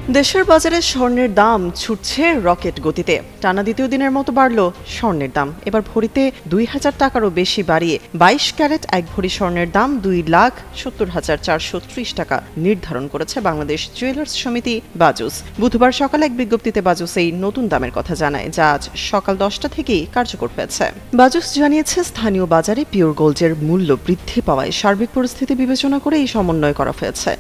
দেশের বাজারে স্বর্ণের দাম ছুটছে রকেট গতিতে। টানা দ্বিতীয় দিনের মতো বাড়ল স্বর্ণের দাম। এবার ভরিতে ২,০০০ টাকারও বেশি বাড়িয়ে ২২ ক্যারেট এক ভরি স্বর্ণের দাম ২,৭০,৪৩০ টাকা নির্ধারণ করেছে বাংলাদেশ জুয়েলার্স সমিতি বাজুস। বুধবার সকালে এক বিজ্ঞপ্তিতে বাজুস এই নতুন দামের কথা জানায়, যা আজ সকাল ১০টা থেকেই কার্যকর হয়েছে। বাজুস জানিয়েছে, স্থানীয় বাজারে পিওর গোল্ডের মূল্য বৃদ্ধি পাওয়ায় সার্বিক পরিস্থিতি বিবেচনা করে এই সমন্বয় করা হয়েছে।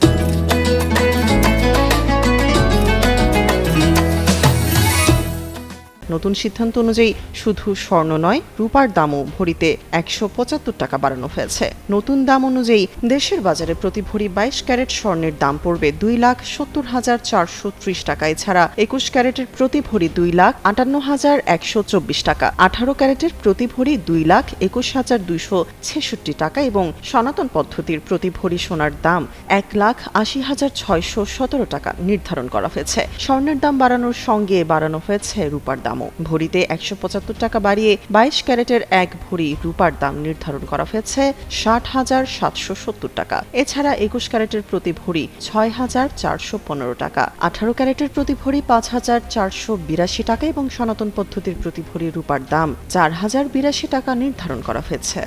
নতুন সিদ্ধান্ত অনুযায়ী শুধু স্বর্ণ নয়, রূপার দামও ভরিতে ১৭৫ টাকা বাড়ানো হয়েছে। নতুন দাম অনুযায়ী দেশের বাজারে প্রতি ভরি ২২ ক্যারেট স্বর্ণের দাম পড়বে ২,৭০,৪৩০ টাকা। এছাড়া ২১ ক্যারেটের প্রতি ভরি ২,৫৮,১২৪ টাকা, ১৮ ক্যারেটের প্রতি ভরি ২,২১,২৬৬ টাকা এবং সনাতন পদ্ধতির প্রতি ভরি সোনার দাম ১,৮০,৬১৭ টাকা নির্ধারণ করা হয়েছে। স্বর্ণের দাম বাড়ানোর সঙ্গে বাড়ানো হয়েছে রূপার দাম। ভরিতে ১৭৫ টাকা বাড়িয়ে ২২ ক্যারেটের এক ভরি রূপার দাম নির্ধারণ করা হয়েছে ৬০,৭৭০ টাকা। এছাড়া ২১ ক্যারেটের প্রতি ভরি ৬,৪১৫ টাকা, ১৮ ক্যারেটের প্রতি ভরি ৫,৪৮২ টাকা এবং সনাতন পদ্ধতির প্রতি ভরি রূপার দাম ৪,০৮২ টাকা নির্ধারণ করা হয়েছে।